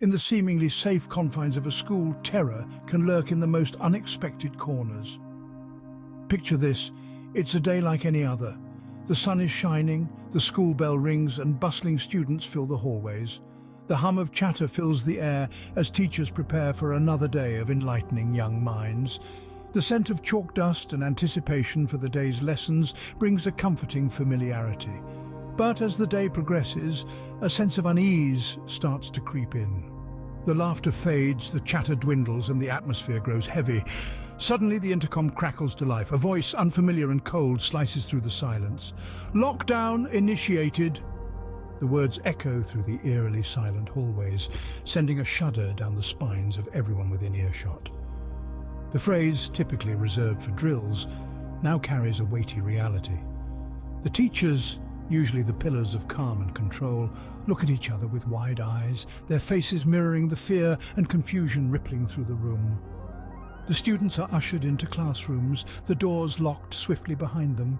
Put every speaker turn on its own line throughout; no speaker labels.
In the seemingly safe confines of a school, terror can lurk in the most unexpected corners. Picture this: it's a day like any other. The sun is shining, the school bell rings, and bustling students fill the hallways. The hum of chatter fills the air as teachers prepare for another day of enlightening young minds. The scent of chalk dust and anticipation for the day's lessons brings a comforting familiarity. But as the day progresses, a sense of unease starts to creep in. The laughter fades, the chatter dwindles, and the atmosphere grows heavy. Suddenly the intercom crackles to life. A voice, unfamiliar and cold, slices through the silence. "Lockdown initiated." The words echo through the eerily silent hallways, sending a shudder down the spines of everyone within earshot. The phrase, typically reserved for drills, now carries a weighty reality. The teachers, usually the pillars of calm and control, look at each other with wide eyes, their faces mirroring the fear and confusion rippling through the room. The students are ushered into classrooms, the doors locked swiftly behind them.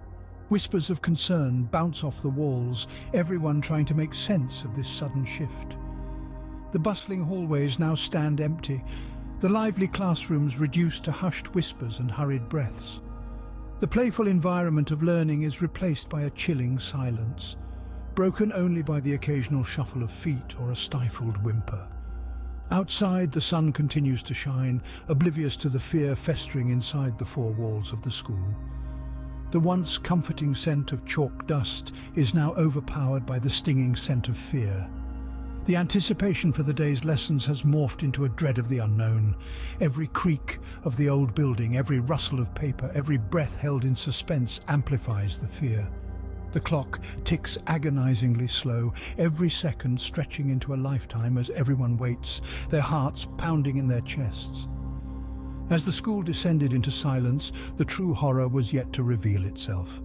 Whispers of concern bounce off the walls, everyone trying to make sense of this sudden shift. The bustling hallways now stand empty, the lively classrooms reduced to hushed whispers and hurried breaths. The playful environment of learning is replaced by a chilling silence, broken only by the occasional shuffle of feet or a stifled whimper. Outside, the sun continues to shine, oblivious to the fear festering inside the four walls of the school. The once comforting scent of chalk dust is now overpowered by the stinging scent of fear. The anticipation for the day's lessons has morphed into a dread of the unknown. Every creak of the old building, every rustle of paper, every breath held in suspense amplifies the fear. The clock ticks agonizingly slow, every second stretching into a lifetime as everyone waits, their hearts pounding in their chests. As the school descended into silence, the true horror was yet to reveal itself.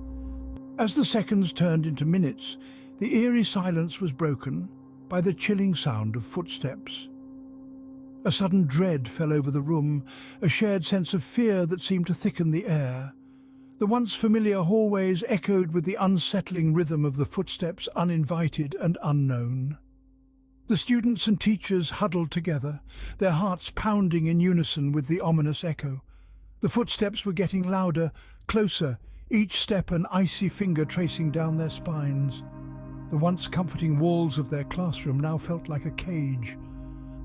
As the seconds turned into minutes, the eerie silence was broken by the chilling sound of footsteps. A sudden dread fell over the room, a shared sense of fear that seemed to thicken the air. The once familiar hallways echoed with the unsettling rhythm of the footsteps, uninvited and unknown. The students and teachers huddled together, their hearts pounding in unison with the ominous echo. The footsteps were getting louder, closer, each step an icy finger tracing down their spines. The once comforting walls of their classroom now felt like a cage.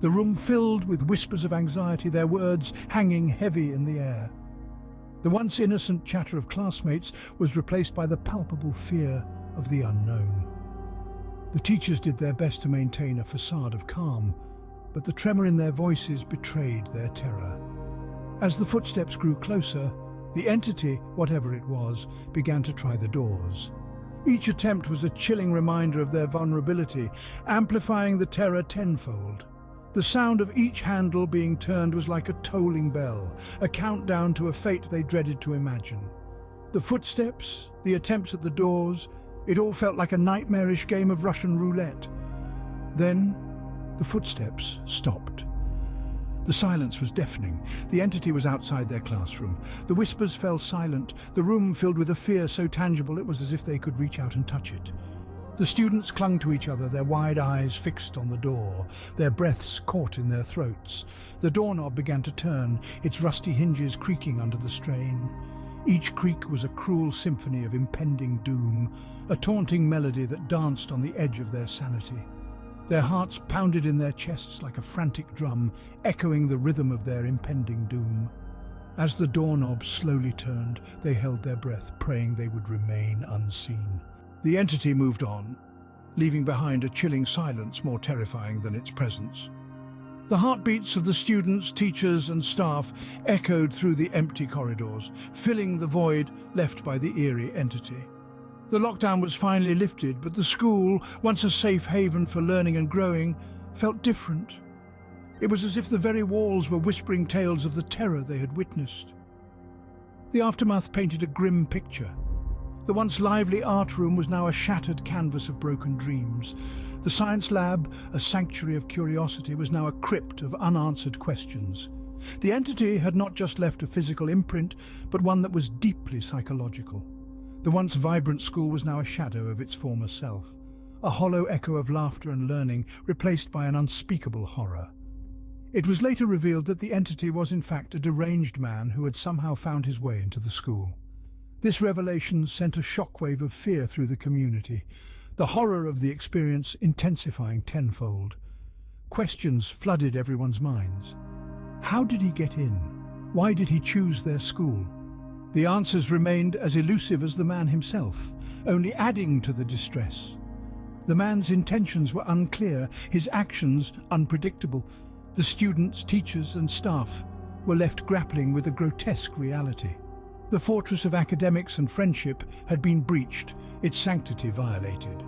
The room filled with whispers of anxiety, their words hanging heavy in the air. The once innocent chatter of classmates was replaced by the palpable fear of the unknown. The teachers did their best to maintain a facade of calm, but the tremor in their voices betrayed their terror. As the footsteps grew closer, the entity, whatever it was, began to try the doors. Each attempt was a chilling reminder of their vulnerability, amplifying the terror tenfold. The sound of each handle being turned was like a tolling bell, a countdown to a fate they dreaded to imagine. The footsteps, the attempts at the doors, it all felt like a nightmarish game of Russian roulette. Then, the footsteps stopped. The silence was deafening. The entity was outside their classroom. The whispers fell silent, the room filled with a fear so tangible it was as if they could reach out and touch it. The students clung to each other, their wide eyes fixed on the door, their breaths caught in their throats. The doorknob began to turn, its rusty hinges creaking under the strain. Each creak was a cruel symphony of impending doom, a taunting melody that danced on the edge of their sanity. Their hearts pounded in their chests like a frantic drum, echoing the rhythm of their impending doom. As the doorknob slowly turned, they held their breath, praying they would remain unseen. The entity moved on, leaving behind a chilling silence more terrifying than its presence. The heartbeats of the students, teachers, and staff echoed through the empty corridors, filling the void left by the eerie entity. The lockdown was finally lifted, but the school, once a safe haven for learning and growing, felt different. It was as if the very walls were whispering tales of the terror they had witnessed. The aftermath painted a grim picture. The once lively art room was now a shattered canvas of broken dreams. The science lab, a sanctuary of curiosity, was now a crypt of unanswered questions. The entity had not just left a physical imprint, but one that was deeply psychological. The once vibrant school was now a shadow of its former self. a hollow echo of laughter and learning replaced by an unspeakable horror. It was later revealed that the entity was in fact a deranged man who had somehow found his way into the school. This revelation sent a shockwave of fear through the community, the horror of the experience intensifying tenfold. Questions flooded everyone's minds. How did he get in? Why did he choose their school? The answers remained as elusive as the man himself, only adding to the distress. The man's intentions were unclear, his actions unpredictable. The students, teachers and staff were left grappling with a grotesque reality. The fortress of academics and friendship had been breached, its sanctity violated.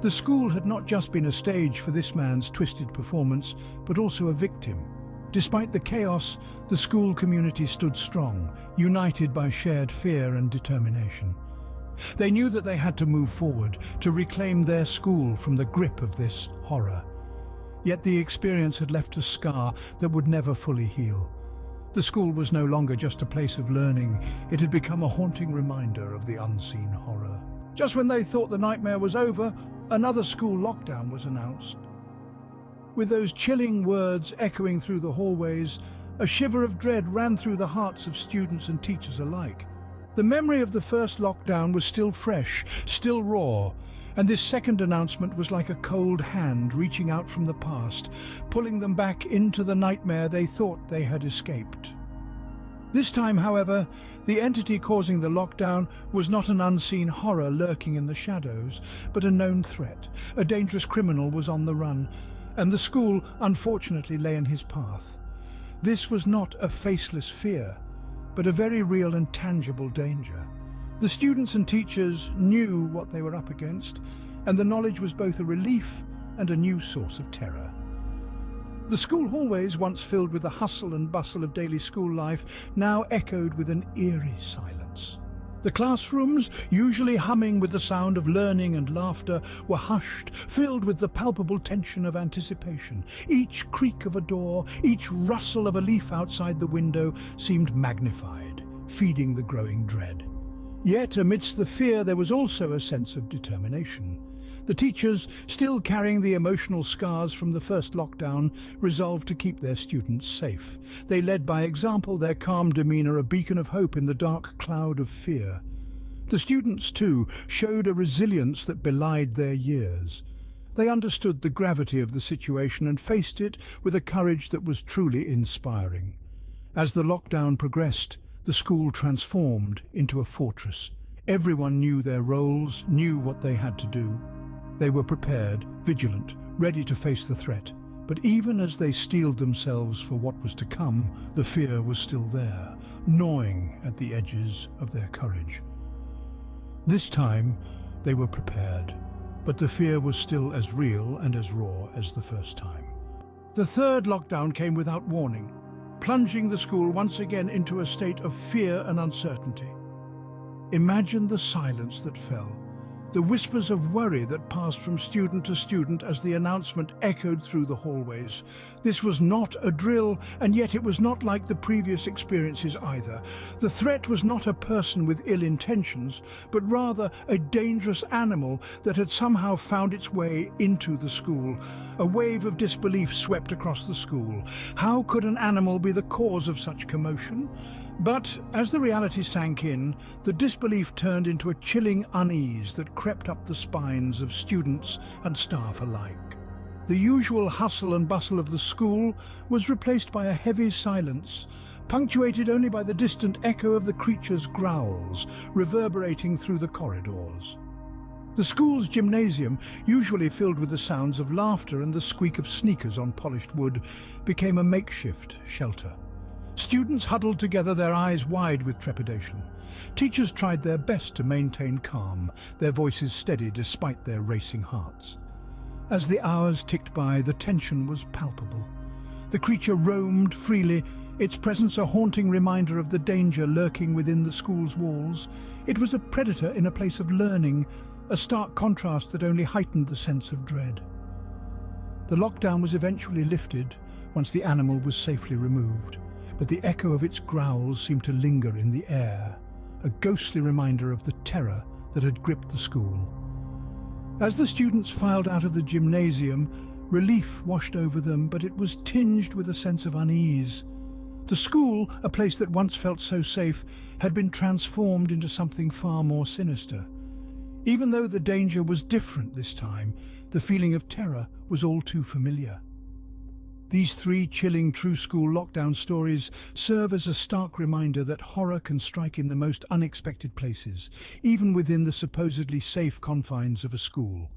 The school had not just been a stage for this man's twisted performance, but also a victim. Despite the chaos, the school community stood strong, united by shared fear and determination. They knew that they had to move forward, to reclaim their school from the grip of this horror. Yet the experience had left a scar that would never fully heal. The school was no longer just a place of learning, it had become a haunting reminder of the unseen horror. Just when they thought the nightmare was over, another school lockdown was announced. With those chilling words echoing through the hallways, a shiver of dread ran through the hearts of students and teachers alike. The memory of the first lockdown was still fresh, still raw, and this second announcement was like a cold hand reaching out from the past, pulling them back into the nightmare they thought they had escaped. This time, however, the entity causing the lockdown was not an unseen horror lurking in the shadows, but a known threat. A dangerous criminal was on the run, and the school unfortunately lay in his path. This was not a faceless fear, but a very real and tangible danger. The students and teachers knew what they were up against, and the knowledge was both a relief and a new source of terror. The school hallways, once filled with the hustle and bustle of daily school life, now echoed with an eerie silence. The classrooms, usually humming with the sound of learning and laughter, were hushed, filled with the palpable tension of anticipation. Each creak of a door, each rustle of a leaf outside the window seemed magnified, feeding the growing dread. Yet, amidst the fear, there was also a sense of determination. The teachers, still carrying the emotional scars from the first lockdown, resolved to keep their students safe. They led by example, their calm demeanor a beacon of hope in the dark cloud of fear. The students, too, showed a resilience that belied their years. They understood the gravity of the situation and faced it with a courage that was truly inspiring. As the lockdown progressed, the school transformed into a fortress. Everyone knew their roles, knew what they had to do. They were prepared, vigilant, ready to face the threat. But even as they steeled themselves for what was to come, the fear was still there, gnawing at the edges of their courage. This time, they were prepared, but the fear was still as real and as raw as the first time. The third lockdown came without warning, plunging the school once again into a state of fear and uncertainty. Imagine the silence that fell, the whispers of worry that passed from student to student as the announcement echoed through the hallways. This was not a drill, and yet it was not like the previous experiences either. The threat was not a person with ill intentions, but rather a dangerous animal that had somehow found its way into the school. A wave of disbelief swept across the school. How could an animal be the cause of such commotion? But as the reality sank in, the disbelief turned into a chilling unease that crept up the spines of students and staff alike. The usual hustle and bustle of the school was replaced by a heavy silence, punctuated only by the distant echo of the creature's growls, reverberating through the corridors. The school's gymnasium, usually filled with the sounds of laughter and the squeak of sneakers on polished wood, became a makeshift shelter. Students huddled together, their eyes wide with trepidation. Teachers tried their best to maintain calm, their voices steady despite their racing hearts. As the hours ticked by, the tension was palpable. The creature roamed freely, its presence a haunting reminder of the danger lurking within the school's walls. It was a predator in a place of learning, a stark contrast that only heightened the sense of dread. The lockdown was eventually lifted once the animal was safely removed, but the echo of its growls seemed to linger in the air, a ghostly reminder of the terror that had gripped the school. As the students filed out of the gymnasium, relief washed over them, but it was tinged with a sense of unease. The school, a place that once felt so safe, had been transformed into something far more sinister. Even though the danger was different this time, the feeling of terror was all too familiar. These three chilling true school lockdown stories serve as a stark reminder that horror can strike in the most unexpected places, even within the supposedly safe confines of a school.